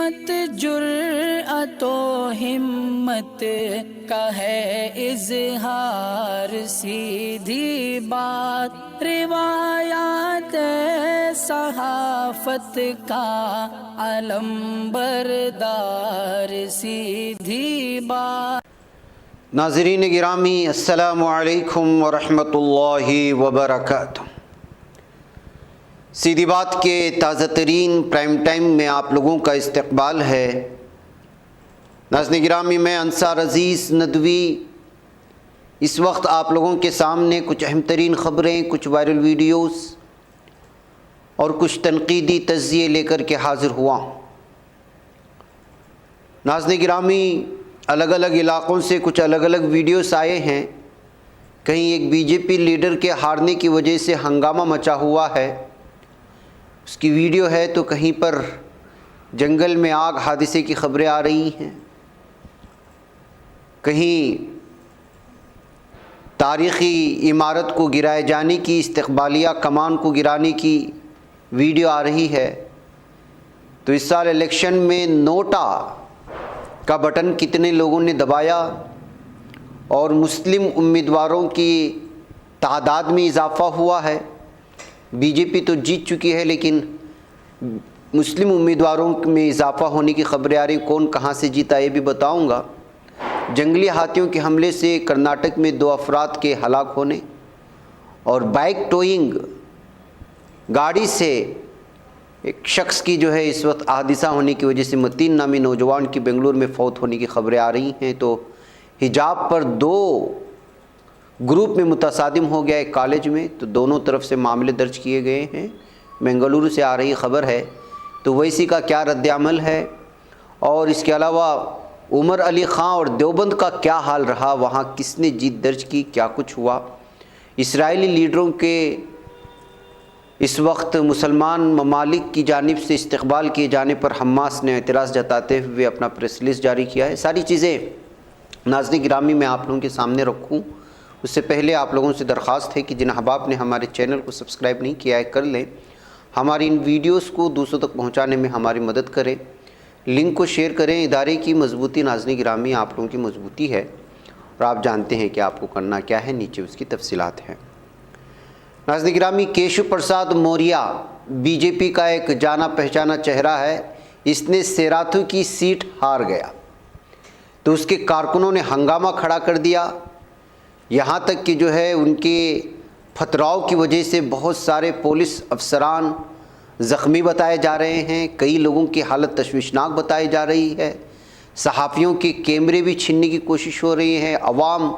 مت جرأت و ہمت کا ہے اظہار، سیدھی بات روایات صحافت کا علم بردار، سیدھی بات۔ ناظرین گرامی، السلام علیکم ورحمۃ اللہ وبرکاتہ۔ سیدھی بات کے تازہ ترین پرائم ٹائم میں آپ لوگوں کا استقبال ہے۔ ناظرین گرامی، میں انصار عزیز ندوی اس وقت آپ لوگوں کے سامنے کچھ اہم ترین خبریں، کچھ وائرل ویڈیوز اور کچھ تنقیدی تجزیے لے کر کے حاضر ہوا ہوں۔ ناظرین گرامی، الگ الگ علاقوں سے کچھ الگ الگ ویڈیوز آئے ہیں۔ کہیں ایک بی جے پی لیڈر کے ہارنے کی وجہ سے ہنگامہ مچا ہوا ہے، اس کی ویڈیو ہے، تو کہیں پر جنگل میں آگ حادثے کی خبریں آ رہی ہیں، کہیں تاریخی عمارت کو گرائے جانے کی، استقبالیہ کمان کو گرانے کی ویڈیو آ رہی ہے۔ تو اس سال الیکشن میں نوٹا کا بٹن کتنے لوگوں نے دبایا اور مسلم امیدواروں کی تعداد میں اضافہ ہوا ہے۔ بی جے پی تو جیت چکی ہے، لیکن مسلم امیدواروں میں اضافہ ہونے کی خبریں آ رہی ہیں۔ کون کہاں سے جیتا یہ بھی بتاؤں گا۔ جنگلی ہاتھیوں کے حملے سے کرناٹک میں 2 افراد کے ہلاک ہونے اور بائک ٹوئنگ گاڑی سے ایک شخص کی جو ہے اس وقت حادثہ ہونے کی وجہ سے متین نامی نوجوان کی بنگلور میں فوت ہونے کی خبریں آ رہی ہیں۔ تو حجاب پر 2 گروپ میں متصادم ہو گیا ایک کالج میں، تو دونوں طرف سے معاملے درج کیے گئے ہیں۔ بنگلورو سے آ رہی خبر ہے، تو ویسی کا کیا رد عمل ہے، اور اس کے علاوہ عمر علی خان اور دیوبند کا کیا حال رہا، وہاں کس نے جیت درج کی، کیا کچھ ہوا۔ اسرائیلی لیڈروں کے اس وقت مسلمان ممالک کی جانب سے استقبال کیے جانے پر حماس نے اعتراض جتاتے ہوئے اپنا پریس ریلیز جاری کیا ہے۔ ساری چیزیں ناظرین گرامی میں آپ لوگوں کے سامنے رکھوں، اس سے پہلے آپ لوگوں سے درخواست ہے کہ جن احباب نے ہمارے چینل کو سبسکرائب نہیں کیا ہے کر لیں، ہماری ان ویڈیوز کو دوسروں تک پہنچانے میں ہماری مدد کریں، لنک کو شیئر کریں۔ ادارے کی مضبوطی ناظرین گرامی آپ لوگوں کی مضبوطی ہے، اور آپ جانتے ہیں کہ آپ کو کرنا کیا ہے، نیچے اس کی تفصیلات ہیں۔ ناظرین گرامی، کیشو پرساد موریہ بی جے پی کا ایک جانا پہچانا چہرہ ہے، اس نے سیراتھو کی سیٹ ہار گیا، تو اس کے کارکنوں نے ہنگامہ کھڑا کر دیا، یہاں تک کہ جو ہے ان کے پتھراؤ کی وجہ سے بہت سارے پولیس افسران زخمی بتائے جا رہے ہیں، کئی لوگوں کی حالت تشویشناک بتائی جا رہی ہے، صحافیوں کے کیمرے بھی چھیننے کی کوشش ہو رہی ہے، عوام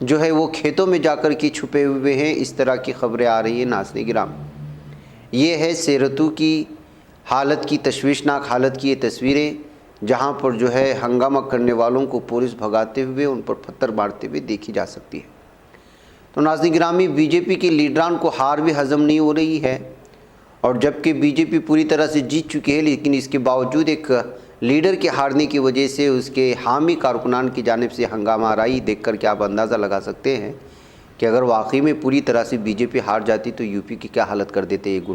جو ہے وہ کھیتوں میں جا کر کے چھپے ہوئے ہیں، اس طرح کی خبریں آ رہی ہیں۔ ناظرین گرامی، یہ ہے سیراتھو کی حالت کی، تشویشناک حالت کی یہ تصویریں، جہاں پر جو ہے ہنگامہ کرنے والوں کو پولیس بھگاتے ہوئے ان پر پتھر مارتے ہوئے دیکھی جا سکتی ہے۔ تو ناظرین گرامی، بی جے پی کے لیڈران کو ہار بھی ہضم نہیں ہو رہی ہے، اور جبکہ بی جے پی پوری طرح سے جیت چکی ہے، لیکن اس کے باوجود ایک لیڈر کے ہارنے کی وجہ سے اس کے حامی کارکنان کی جانب سے ہنگامہ آرائی دیکھ کر کے آپ اندازہ لگا سکتے ہیں کہ اگر واقعی میں پوری طرح سے بی جے پی ہار جاتی تو یو پی کی کیا حالت کر دیتے یہ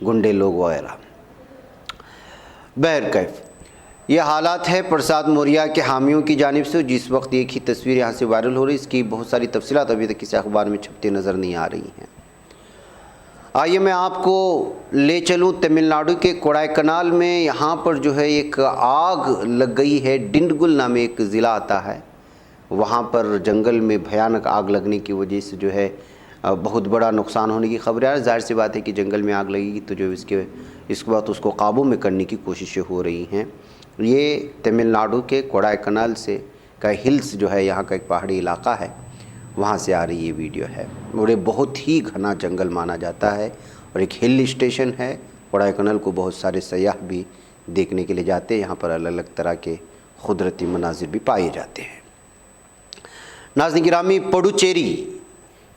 گنڈے لوگ وغیرہ۔ بہرکیف یہ حالات ہے پرساد موریہ کے حامیوں کی جانب سے، جس وقت ایک ہی تصویر یہاں سے وائرل ہو رہی، اس کی بہت ساری تفصیلات ابھی تک کسی اخبار میں چھپتے نظر نہیں آ رہی ہیں۔ آئیے میں آپ کو لے چلوں تمل ناڈو کے کوڑائی کنال میں، یہاں پر جو ہے ایک آگ لگ گئی ہے، ڈنڈگل نام ایک ضلع آتا ہے، وہاں پر جنگل میں بھیانک آگ لگنے کی وجہ سے جو ہے بہت بڑا نقصان ہونے کی خبریں آ رہی ہیں۔ ظاہر سی بات ہے کہ جنگل میں آگ لگے گی تو جو اس کے بعد اس کو قابو میں کرنے کی کوششیں ہو رہی ہیں۔ یہ تمل ناڈو کے کوڑائی کنال سے کا ہلز جو ہے، یہاں کا ایک پہاڑی علاقہ ہے، وہاں سے آ رہی یہ ویڈیو ہے، اور یہ بہت ہی گھنا جنگل مانا جاتا ہے، اور ایک ہل اسٹیشن ہے۔ کوڑائی کنال کو بہت سارے سیاح بھی دیکھنے کے لیے جاتے ہیں، یہاں پر الگ الگ طرح کے قدرتی مناظر بھی پائے جاتے ہیں۔ ناظرین گرامی، پڈوچیری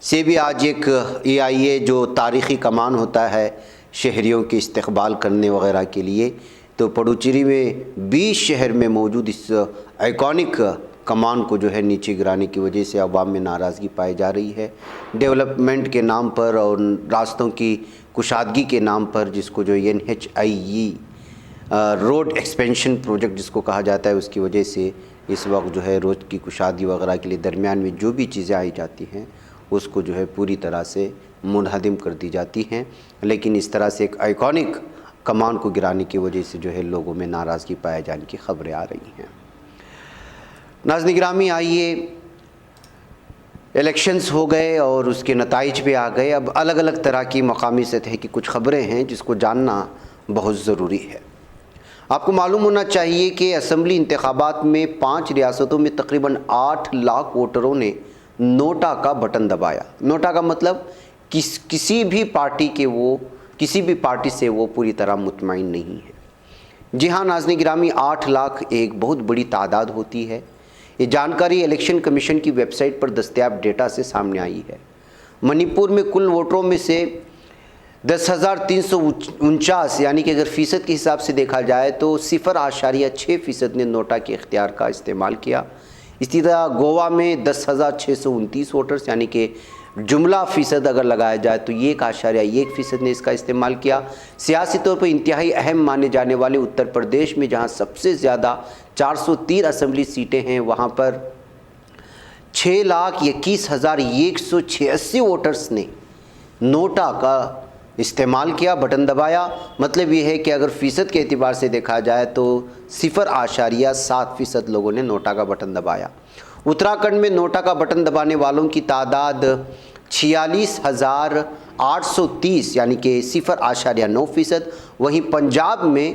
سے بھی آج ایک EIA جو تاریخی کمان ہوتا ہے شہریوں کے استقبال کرنے وغیرہ کے لیے، تو پڈوچیری میں 20 شہر میں موجود اس آئیکونک کمان کو جو ہے نیچے گرانے کی وجہ سے عوام میں ناراضگی پائی جا رہی ہے، ڈیولپمنٹ کے نام پر اور راستوں کی کشادگی کے نام پر، جس کو جو NHIE روڈ ایکسپینشن پروجیکٹ جس کو کہا جاتا ہے، اس کی وجہ سے اس وقت جو ہے روڈ کی کشادگی وغیرہ کے لیے درمیان میں جو بھی چیزیں آئی جاتی ہیں اس کو جو ہے پوری طرح سے منہدم کر دی جاتی ہیں، لیکن اس طرح سے ایک آئیکونک کمان کو گرانے کی وجہ سے جو ہے لوگوں میں ناراضگی پائے جانے کی خبریں آ رہی ہیں۔ ناظرین گرامی، آئیے، الیکشنز ہو گئے اور اس کے نتائج بھی آ گئے، اب الگ الگ طرح کی مقامی سطح کی کچھ خبریں ہیں جس کو جاننا بہت ضروری ہے۔ آپ کو معلوم ہونا چاہیے کہ اسمبلی انتخابات میں 5 ریاستوں میں تقریباً 8 لاکھ ووٹروں نے نوٹا کا بٹن دبایا۔ نوٹا کا مطلب کسی بھی پارٹی سے وہ پوری طرح مطمئن نہیں ہے۔ جی ہاں ناظرین گرامی، 8 لاکھ ایک بہت بڑی تعداد ہوتی ہے۔ یہ جانکاری الیکشن کمیشن کی ویب سائٹ پر دستیاب ڈیٹا سے سامنے آئی ہے۔ منی پور میں کل ووٹروں میں سے 10,349، یعنی کہ اگر فیصد کے حساب سے دیکھا جائے تو 0.6% نے نوٹا کے اختیار کا استعمال کیا۔ اسی طرح گوا میں 10,629 ووٹرز، یعنی کہ جملہ فیصد اگر لگایا جائے تو 1.1% نے اس کا استعمال کیا۔ سیاسی طور پر انتہائی اہم مانے جانے والے اتر پردیش میں جہاں سب سے زیادہ 403 اسمبلی سیٹیں ہیں، وہاں پر 6,21,186 ووٹرز نے نوٹا کا استعمال کیا، بٹن دبایا۔ مطلب یہ ہے کہ اگر فیصد کے اعتبار سے دیکھا جائے تو 0.7% لوگوں نے نوٹا کا بٹن دبایا۔ اتراکھنڈ میں نوٹا کا بٹن دبانے والوں کی تعداد 46,830، یعنی کہ 0.9%۔ وہیں پنجاب میں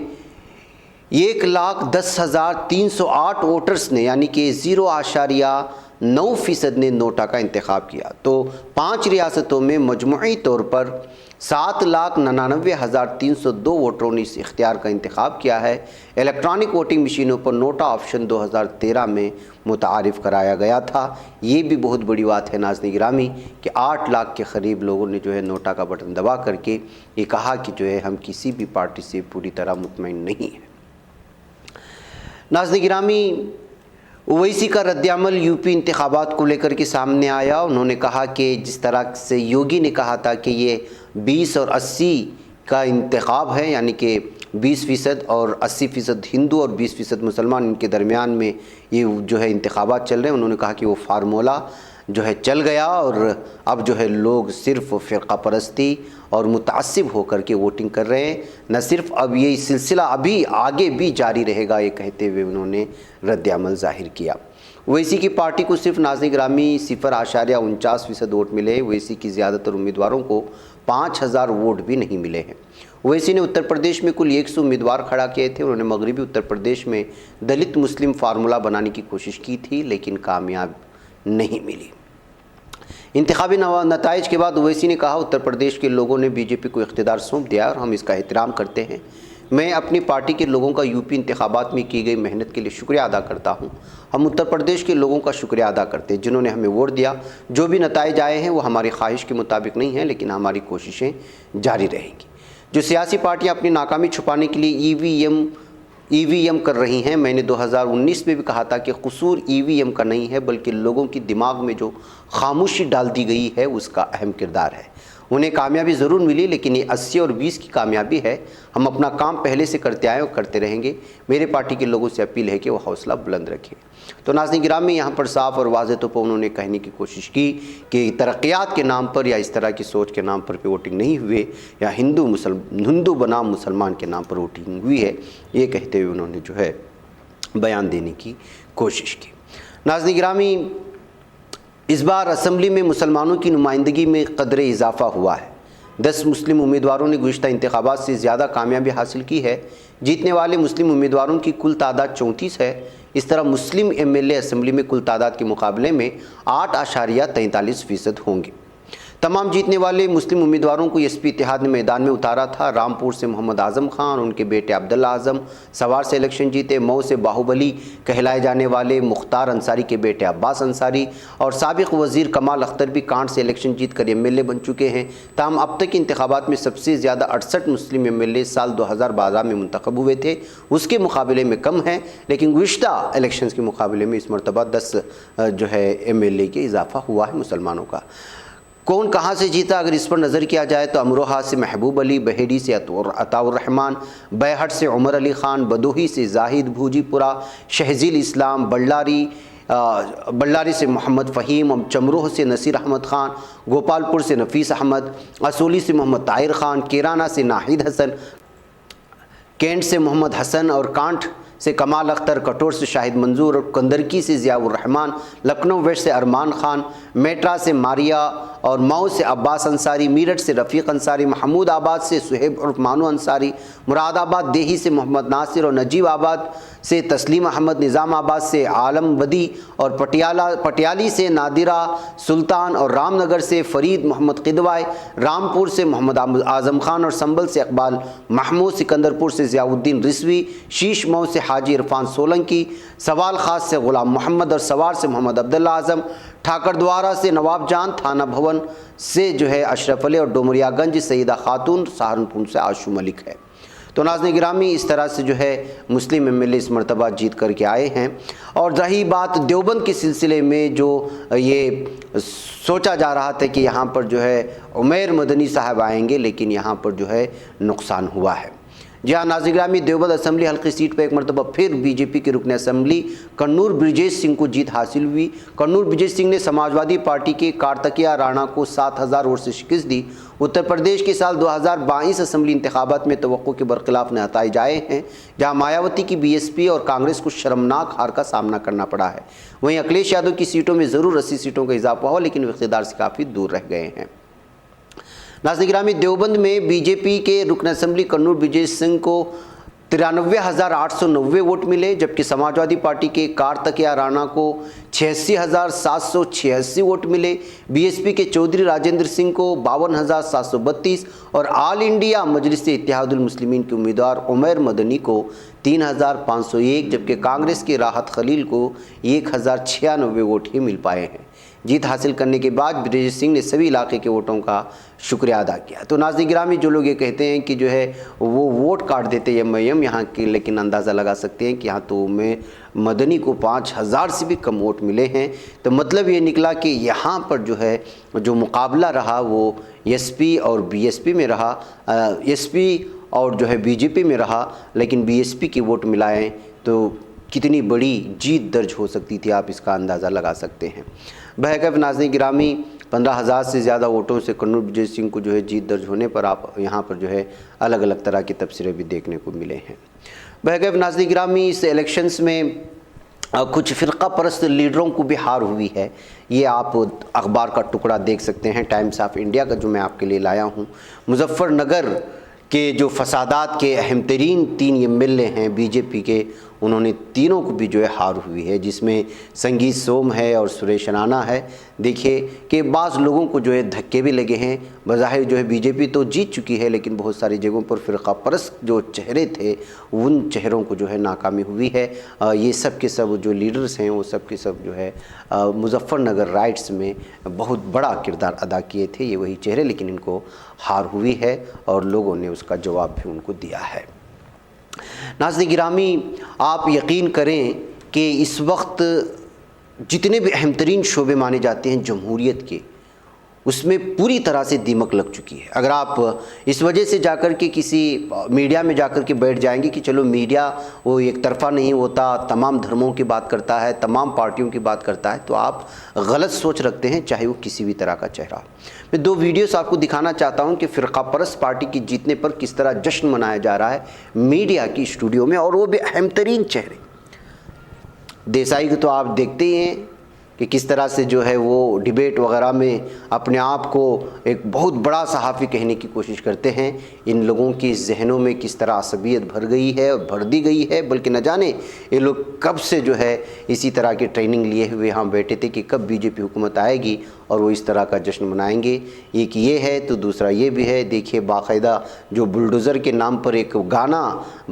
1,10,308 ووٹرز نے، یعنی کہ 0.9% نے نوٹا کا انتخاب کیا۔ تو 5 ریاستوں میں مجموعی طور پر 7,99,302 ووٹروں نے اس اختیار کا انتخاب کیا ہے۔ الیکٹرانک ووٹنگ مشینوں پر نوٹا آپشن 2013 میں متعارف کرایا گیا تھا۔ یہ بھی بہت بڑی بات ہے ناظرین گرامی کہ 8 لاکھ کے قریب لوگوں نے جو ہے نوٹا کا بٹن دبا کر کے یہ کہا کہ جو ہے ہم کسی بھی پارٹی سے پوری طرح مطمئن نہیں ہیں۔ ناظرین گرامی، اویسی کا رد عمل یو پی انتخابات کو لے کر کے سامنے آیا۔ انہوں نے کہا کہ جس طرح سے یوگی نے کہا تھا کہ یہ 20 اور 80 کا انتخاب ہے، یعنی کہ 20% اور 80% ہندو اور 20% مسلمان، ان کے درمیان میں یہ جو ہے انتخابات چل رہے ہیں، انہوں نے کہا کہ وہ فارمولہ جو ہے چل گیا اور اب جو ہے لوگ صرف فرقہ پرستی اور متعصب ہو کر کے ووٹنگ کر رہے ہیں۔ نہ صرف اب یہ سلسلہ ابھی آگے بھی جاری رہے گا، یہ کہتے ہوئے انہوں نے رد عمل ظاہر کیا۔ اویسی کی پارٹی کو صرف ناظرین گرامی 0.49% ووٹ ملے۔ اویسی کی زیادہ تر امیدواروں کو 5,000 ووٹ بھی نہیں ملے ہیں۔ اویسی نے اتر پردیش میں کل 100 امیدوار کھڑا کیے تھے۔ انہوں نے مغربی اتر پردیش میں دلت مسلم فارمولہ بنانے کی کوشش کی تھی لیکن کامیاب نہیں ملی۔ انتخابی نتائج کے بعد اویسی نے کہا، اتر پردیش کے لوگوں نے بی جے پی کو اقتدار سونپ دیا اور ہم اس کا احترام کرتے ہیں۔ میں اپنی پارٹی کے لوگوں کا یو پی انتخابات میں کی گئی محنت کے لیے شکریہ ادا کرتا ہوں۔ ہم اتر پردیش کے لوگوں کا شکریہ ادا کرتے ہیں جنہوں نے ہمیں ووٹ دیا۔ جو بھی نتائج آئے ہیں وہ ہماری خواہش کے مطابق نہیں ہیں، لیکن ہماری کوششیں جاری رہیں گی۔ جو سیاسی پارٹیاں اپنی ناکامی چھپانے کے لیے ای وی ایم کر رہی ہیں، میں نے 2019 میں بھی کہا تھا کہ قصور ای وی ایم کا نہیں ہے بلکہ لوگوں کی دماغ میں جو خاموشی ڈال دی گئی ہے اس کا اہم کردار ہے۔ انہیں کامیابی ضرور ملی لیکن یہ 80 اور 20 کی کامیابی ہے۔ ہم اپنا کام پہلے سے کرتے آئے اور کرتے رہیں گے۔ میرے پارٹی کے لوگوں سے اپیل ہے کہ وہ حوصلہ بلند رکھیں۔ تو ناظرین گرامی، یہاں پر صاف اور واضح طور پر انہوں نے کہنے کی کوشش کی کہ ترقیات کے نام پر یا اس طرح کی سوچ کے نام پر ووٹنگ نہیں ہوئے یا ہندو بنام مسلمان کے نام پر ووٹنگ ہوئی ہے، یہ کہتے ہوئے انہوں نے جو ہے بیان دینے کی کوشش کی۔ ناظرین گرامی، اس بار اسمبلی میں مسلمانوں کی نمائندگی میں قدر اضافہ ہوا ہے۔ 10 مسلم امیدواروں نے گزشتہ انتخابات سے زیادہ کامیابی حاصل کی ہے۔ جیتنے والے مسلم امیدواروں کی کل تعداد 34 ہے۔ اس طرح مسلم ایم ایل اے اسمبلی میں کل تعداد کے مقابلے میں 8.43% ہوں گے۔ تمام جیتنے والے مسلم امیدواروں کو ایس پی اتحاد نے میدان میں اتارا تھا۔ رامپور سے محمد اعظم خان، ان کے بیٹے عبداللہ اعظم سوار سے الیکشن جیتے۔ مئو سے باہوبلی کہلائے جانے والے مختار انصاری کے بیٹے عباس انصاری اور سابق وزیر کمال اختر بھی کانٹ سے الیکشن جیت کر ایم ایل اے بن چکے ہیں۔ تاہم اب تک انتخابات میں سب سے زیادہ 68 مسلم ایم ایل اے سال 2012 میں منتخب ہوئے تھے، اس کے مقابلے میں کم ہیں، لیکن گزشتہ الیکشنز کے مقابلے میں اس مرتبہ 10 جو ہے ایم ایل اے کے اضافہ ہوا ہے مسلمانوں کا۔ کون کہاں سے جیتا اگر اس پر نظر کیا جائے تو امروہہ سے محبوب علی، بہیڑی سے عطاء الرحمن، بیہٹ سے عمر علی خان، بدوہی سے زاہد بھوجی پورہ، شہزیل اسلام، بಳ್ಳاری سے محمد فہیم، چمروہ سے نصیر احمد خان، گوپال پور سے نفیس احمد، اصولی سے محمد طاہر خان، کیرانہ سے ناہید حسن، کینٹ سے محمد حسن اور کانٹ سے کمال اختر، کٹور سے شاہد منظور اور کندرکی سے ضیاء الرحمن، لکھنؤ ویسٹ سے ارمان خان، میٹرا سے ماریا اور مئو سے عباس انصاری، میرٹھ سے رفیق انصاری، محمود آباد سے صہیب عرف مانو انصاری، مراد آباد دیہی سے محمد ناصر اور نجیب آباد سے تسلیم احمد، نظام آباد سے عالم بدی اور پٹیالی سے نادرہ سلطان اور رام نگر سے فرید محمد قدوائے، رامپور سے محمد اعظم خان اور سنبل سے اقبال محمود، سکندرپور سے ضیاء الدین رضوی، شیش مئو سے حاجی عرفان سولنکی، سوال خاص سے غلام محمد اور سوار سے محمد عبداللہ اعظم، ٹھاکر دوارہ سے نواب جان، تھانہ بھون سے اشرف علی اور ڈومریا گنج سیدہ خاتون، سہارنپور سے آشو ملک ہے۔ تو ناظرین گرامی اس طرح سے مسلم ایم ایل اے اس مرتبہ جیت کر کے آئے ہیں۔ اور رہی بات دیوبند کے سلسلے میں جو یہ سوچا جا رہا تھا کہ یہاں پر عمیر مدنی صاحب آئیں گے، لیکن یہاں پر نقصان ہوا ہے۔ جی ہاں ناظرین گرامی، دیوبند اسمبلی حلقی سیٹ پر ایک مرتبہ پھر بی جے پی کے رکن اسمبلی کنور برجیش سنگھ کو جیت حاصل ہوئی۔ کنور برجیش سنگھ نے سماجوادی پارٹی کے کارتکیہ رانا کو 7000 ووٹ سے شکست دی۔ اتر پردیش کے سال 2022 اسمبلی انتخابات میں توقع کے برخلاف نتائج آئے ہیں، جہاں مایاوتی کی بی ایس پی اور کانگریس کو شرمناک ہار کا سامنا کرنا پڑا ہے۔ وہیں اکھلیش یادو کی سیٹوں میں ضرور 80 سیٹوں کا اضافہ ہوا، لیکن وہ اقتدار سے کافی دور رہ گئے ہیں۔ ناظرین گرامی، دیوبند میں بی جے پی کے رکن اسمبلی کنور برجیش سنگھ کو 93,890 ووٹ ملے، جبکہ سماجوادی پارٹی کے کارتکیہ رانا کو 86,786 ووٹ ملے، بی ایس پی کے چودھری راجندر سنگھ کو 52,732 اور آل انڈیا مجلس اتحاد المسلمین کے امیدوار عمیر مدنی کو 3,501، جبکہ کانگریس کے راحت خلیل کو 1,096 ووٹ ہی مل پائے ہیں۔ جیت حاصل کرنے کے بعد برجیش سنگھ نے سبھی علاقے کے ووٹوں کا شکریہ ادا کیا۔ تو ناظرین گرامی، جو لوگ یہ کہتے ہیں کہ وہ ووٹ کاٹ دیتے ایم یہاں کے، لیکن اندازہ لگا سکتے ہیں کہ یہاں تو میں مدنی کو 5,000 سے بھی کم ووٹ ملے ہیں۔ تو مطلب یہ نکلا کہ یہاں پر جو مقابلہ رہا وہ ایس پی اور بی ایس پی میں رہا، ایس پی اور بی جے پی میں رہا، لیکن بی ایس پی کی ووٹ ملائیں تو کتنی بڑی جیت درج ہو سکتی تھی، آپ اس کا اندازہ لگا سکتے ہیں۔ بہرکیف ناظرین گرامی، 15,000 سے زیادہ ووٹوں سے کنور برجیش سنگھ کو جیت درج ہونے پر آپ یہاں پر الگ الگ طرح کے تبصرے بھی دیکھنے کو ملے ہیں۔ بہرکیف ناظرین گرامی، اس الیکشنز میں کچھ فرقہ پرست لیڈروں کو بھی ہار ہوئی ہے۔ یہ آپ اخبار کا ٹکڑا دیکھ سکتے ہیں، ٹائمز آف انڈیا کا، جو میں آپ کے لیے لایا ہوں۔ مظفر نگر کے جو فسادات کے اہم ترین 3 ایم ایل اے ہیں بی جے پی کے، انہوں نے تینوں کو بھی ہار ہوئی ہے، جس میں سنگیت سوم ہے اور سریش رانا ہے۔ دیکھیے کہ بعض لوگوں کو دھکے بھی لگے ہیں۔ بظاہر بی جے پی تو جیت چکی ہے، لیکن بہت ساری جگہوں پر فرقہ پرست جو چہرے تھے ان چہروں کو ناکامی ہوئی ہے۔ یہ سب کے سب جو لیڈرز ہیں وہ سب کے سب مظفر نگر رائٹس میں بہت بڑا کردار ادا کیے تھے، یہ وہی چہرے، لیکن ان کو ہار ہوئی ہے اور لوگوں نے اس کا جواب بھی ان کو دیا ہے۔ ناظرین گرامی، آپ یقین کریں کہ اس وقت جتنے بھی اہم ترین شعبے مانے جاتے ہیں جمہوریت کے، اس میں پوری طرح سے دیمک لگ چکی ہے۔ اگر آپ اس وجہ سے جا کر کے کسی میڈیا میں جا کر کے بیٹھ جائیں گے کہ چلو میڈیا وہ ایک طرفہ نہیں ہوتا، تمام دھرموں کی بات کرتا ہے، تمام پارٹیوں کی بات کرتا ہے، تو آپ غلط سوچ رکھتے ہیں، چاہے وہ کسی بھی طرح کا چہرہ۔ میں 2 ویڈیوز آپ کو دکھانا چاہتا ہوں کہ فرقہ پرست پارٹی کی جیتنے پر کس طرح جشن منایا جا رہا ہے میڈیا کی اسٹوڈیو میں، اور وہ بھی اہم ترین چہرے۔ دیسائی کو تو آپ دیکھتے ہی ہیں کہ کس طرح سے وہ ڈیبیٹ وغیرہ میں اپنے آپ کو ایک بہت بڑا صحافی کہنے کی کوشش کرتے ہیں۔ ان لوگوں کی ذہنوں میں کس طرح عصبیت بھر گئی ہے اور بھر دی گئی ہے، بلکہ نہ جانے یہ لوگ کب سے اسی طرح کی ٹریننگ لیے ہوئے یہاں بیٹھے تھے کہ کب بی جے پی حکومت آئے گی اور وہ اس طرح کا جشن منائیں گے۔ ایک یہ ہے تو دوسرا یہ بھی ہے، دیکھیے باقاعدہ جو بلڈوزر کے نام پر ایک گانا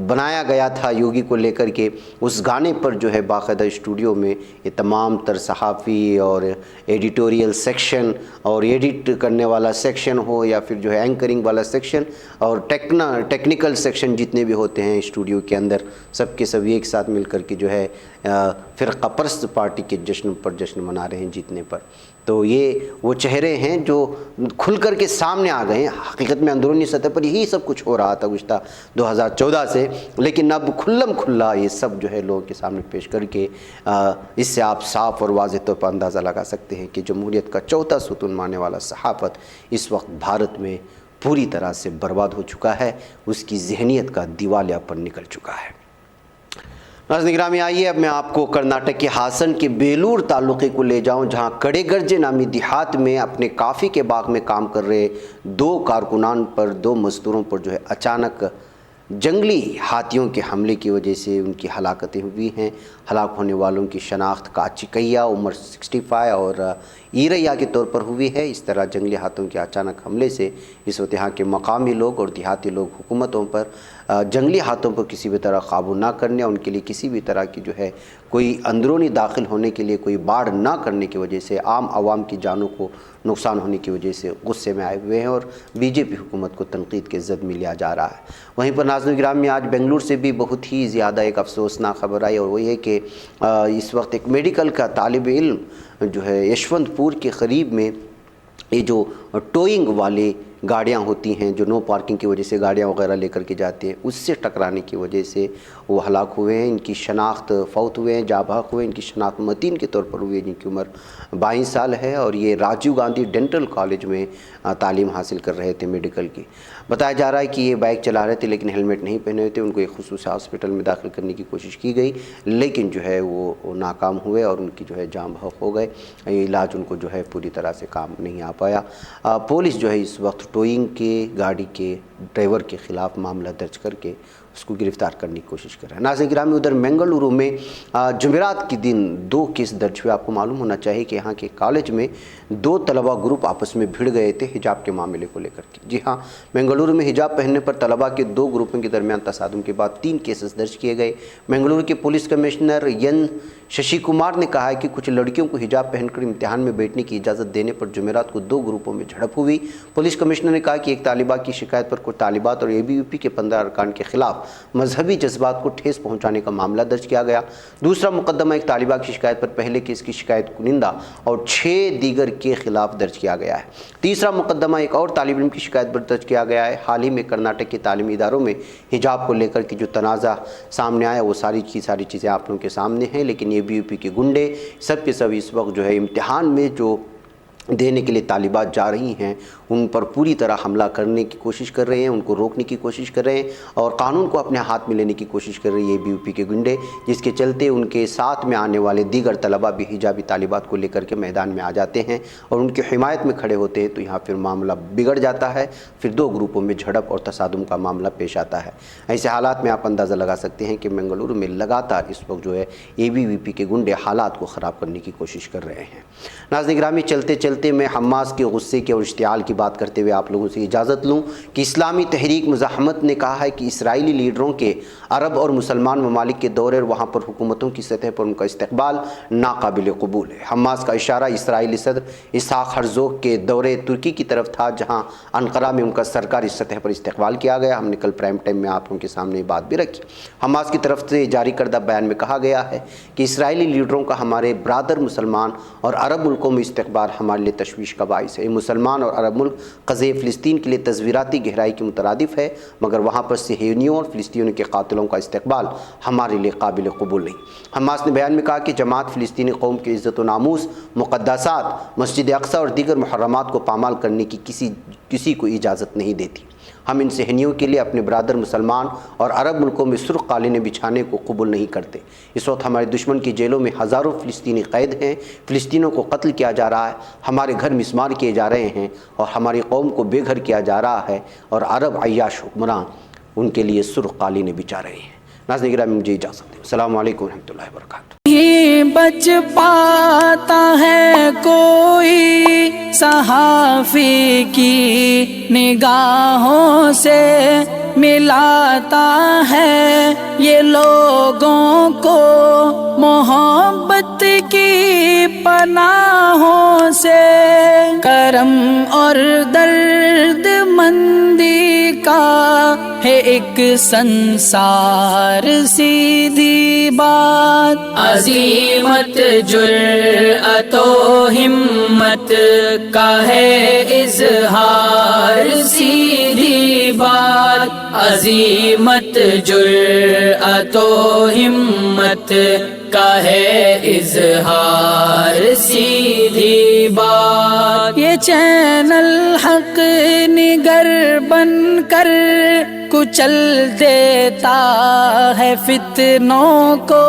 بنایا گیا تھا یوگی کو لے کر کے، اس گانے پر باقاعدہ اسٹوڈیو میں یہ تمام تر صحافی اور ایڈیٹوریل سیکشن اور ایڈٹ کرنے والا سیکشن ہو یا پھر اینکرنگ والا سیکشن اور ٹیکنیکل سیکشن جتنے بھی ہوتے ہیں اسٹوڈیو کے اندر، سب کے سب ایک ساتھ مل کر کے فرقہ پرست پارٹی کے جشن پر جشن منا رہے ہیں جیتنے پر۔ تو یہ وہ چہرے ہیں جو کھل کر کے سامنے آ گئے ہیں. حقیقت میں اندرونی سطح پر یہی سب کچھ ہو رہا تھا گزشتہ 2014 سے، لیکن اب کھلم کھلا یہ سب جو ہے لوگوں کے سامنے پیش کر کے اس سے آپ صاف اور واضح طور پر اندازہ لگا سکتے ہیں کہ جمہوریت کا چوتھا ستون ماننے والا صحافت اس وقت بھارت میں پوری طرح سے برباد ہو چکا ہے، اس کی ذہنیت کا دیوالیہ پن نکل چکا ہے. ناظرین گرامی، آئیے اب میں آپ کو کرناٹک کے ہاسن کے بیلور تعلقے کو لے جاؤں، جہاں کڑے گرجے نامی دیہات میں اپنے کافی کے باغ میں کام کر رہے 2 کارکنان پر، 2 مزدوروں پر جو ہے اچانک جنگلی ہاتھیوں کے حملے کی وجہ سے ان کی ہلاکتیں ہوئی ہیں. ہلاک ہونے والوں کی شناخت کاچیکیا عمر 65 اور ایریا کے طور پر ہوئی ہے. اس طرح جنگلی ہاتھوں کے اچانک حملے سے اس وقت یہاں کے مقامی لوگ اور دیہاتی لوگ حکومتوں پر جنگلی ہاتھوں پر کسی بھی طرح قابو نہ کرنے، ان کے لیے کسی بھی طرح کی جو ہے کوئی اندرونی داخل ہونے کے لیے کوئی باڑ نہ کرنے کی وجہ سے عام عوام کی جانوں کو نقصان ہونے کی وجہ سے غصے میں آئے ہوئے ہیں اور بی جے پی حکومت کو تنقید کے زد میں لیا جا رہا ہے. وہیں پر ناظرین گرامی، آج بنگلور سے بھی بہت ہی زیادہ ایک افسوسناک خبر آئی، اور وہ یہ کہ اس وقت ایک میڈیکل کا طالب علم جو ہے یشونت پور کے قریب میں یہ جو ٹوئنگ والے گاڑیاں ہوتی ہیں جو نو پارکنگ کی وجہ سے گاڑیاں وغیرہ لے کر کے جاتے ہیں، اس سے ٹکرانے کی وجہ سے وہ ہلاک ہوئے ہیں. ان کی شناخت فوت ہوئے ہیں، جاں بحق ہوئے. ان کی شناخت متین کے طور پر ہوئی ہے، جن کی عمر 22 سال ہے، اور یہ راجیو گاندھی ڈینٹل کالج میں تعلیم حاصل کر رہے تھے میڈیکل کی. بتایا جا رہا ہے کہ یہ بائک چلا رہے تھے لیکن ہیلمٹ نہیں پہنے ہوئے تھے. ان کو ایک خصوصی ہاسپٹل میں داخل کرنے کی کوشش کی گئی لیکن جو ہے وہ ناکام ہوئے اور ان کی جو ہے جاں بحق ہو گئے. علاج ان کو جو ہے پوری طرح سے کام نہیں آ پایا. پولیس جو ہے اس وقت ٹوئنگ کے گاڑی کے ڈرائیور کے خلاف معاملہ درج کر کے اس کو گرفتار کرنے کی کوشش کر رہا ہے. ناظرین گرامی، ادھر منگلورو میں جمعرات کے دن 2 کیس درج ہوئے. آپ کو معلوم ہونا چاہیے کہ یہاں کے کالج میں 2 طلبہ گروپ آپس میں بھڑ گئے تھے حجاب کے معاملے کو لے کر کے. جی ہاں، منگلورو میں حجاب پہننے پر طلبہ کے 2 گروپوں کے درمیان تصادم کے بعد 3 کیسز درج کیے گئے. منگلورو کے police commissioner N Shashi Kumar نے کہا ہے کہ کچھ لڑکیوں کو حجاب پہن کر امتحان میں بیٹھنے کی اجازت دینے پر جمعرات کو 2 گروپوں میں جھڑپ ہوئی. پولیس کمشنر نے کہا کہ ایک طالبہ کی شکایت پر کچھ طالبات اور ABVP کے 15 ارکان کے خلاف مذہبی جذبات کو ٹھیس پہنچانے کا معاملہ درج کیا گیا. دوسرا مقدمہ ایک طالبہ کی شکایت پر پہلے کیس کی شکایت کنندہ اور 6 دیگر کے خلاف درج کیا گیا ہے. تیسرا مقدمہ ایک اور طالب علم کی شکایت پر درج کیا گیا ہے. حال ہی میں کرناٹک کے تعلیمی اداروں میں حجاب کو لے کر کے جو تنازع سامنے آیا وہ ساری چیزیں آپ لوگوں کے سامنے ہیں، لیکن ABVP کے گنڈے سب کے سب اس وقت جو ہے امتحان میں جو دینے کے لیے طالبات جا رہی ہیں ان پر پوری طرح حملہ کرنے کی کوشش کر رہے ہیں، ان کو روکنے کی کوشش کر رہے ہیں اور قانون کو اپنے ہاتھ میں لینے کی کوشش کر رہی ہے ABVP کے گنڈے، جس کے چلتے ان کے ساتھ میں آنے والے دیگر طلبہ بھی حجابی طالبات کو لے کر کے میدان میں آ جاتے ہیں اور ان کی حمایت میں کھڑے ہوتے ہیں. تو یہاں پھر معاملہ بگڑ جاتا ہے، پھر 2 گروپوں میں جھڑپ اور تصادم کا معاملہ پیش آتا ہے. ایسے حالات میں آپ اندازہ لگا سکتے ہیں کہ منگلورو میں لگاتار اس وقت جو ہے ABVP کے گنڈے حالات کو خراب کرنے کی کوشش کر رہے ہیں. ناظرین گرامی، چلتے چلتے میں حماس کے غصے کی اور اشتعال کی بات کرتے ہوئے آپ لوگوں سے اجازت لوں کہ اسلامی تحریک مزاحمت نے کہا ہے کہ اسرائیلی لیڈروں کے عرب اور مسلمان ممالک کے دورے اور وہاں پر حکومتوں کی سطح پر ان کا استقبال ناقابل قبول ہے. حماس کا اشارہ اسرائیلی صدر اسحاق ہرزوگ کے دورے ترکی کی طرف تھا، جہاں انقرہ میں ان کا سرکاری سطح پر استقبال کیا گیا. ہم نے کل پرائم ٹائم میں آپ لوگوں کے سامنے یہ بات بھی رکھی. حماس کی طرف سے جاری کردہ بیان میں کہا گیا ہے کہ اسرائیلی لیڈروں کا ہمارے برادر مسلمان اور عرب ملکوں میں استقبال ہمارے لیے تشویش کا باعث ہے. یہ مسلمان اور عرب ملک قضیہ فلسطین کے لیے تصویراتی گہرائی کے مترادف ہے، مگر وہاں پر صہیونیوں اور فلسطینیوں کے قاتلوں کا استقبال ہمارے لیے قابل قبول نہیں. حماس نے بیان میں کہا کہ جماعت فلسطینی قوم کی عزت و ناموس، مقدسات، مسجد اقصی اور دیگر محرمات کو پامال کرنے کی کسی کو اجازت نہیں دیتی. ہم ان صہیونیوں کے لیے اپنے برادر مسلمان اور عرب ملکوں میں سرخ قالینیں بچھانے کو قبول نہیں کرتے. اس وقت ہمارے دشمن کی جیلوں میں ہزاروں فلسطینی قید ہیں، فلسطینیوں کو قتل کیا جا رہا ہے، ہمارے گھر مسمار کیے جا رہے ہیں اور ہماری قوم کو بے گھر کیا جا رہا ہے اور عرب عیاش حکمران ان کے لیے سرخ قالینیں بچھا رہے ہیں. ناظرین گرامی، مجھے اجازت دیں. السلام علیکم ورحمۃ اللہ وبرکاتہ. بچ پاتا ہے کوئی صحافی کی نگاہوں سے، ملاتا ہے یہ لوگوں کو محبت کی پناہوں سے. کرم اور درد مندی کا ہے ایک سنسار سیدھی بات، عظیمت جرأت و ہمت وقت کا ہے اظہار، سیدھی بات عزیمت جرأت و ہمت کا ہے اظہار، سیدھی بات۔ یہ چینل حق نگر بن کر کچل دیتا ہے فتنوں کو،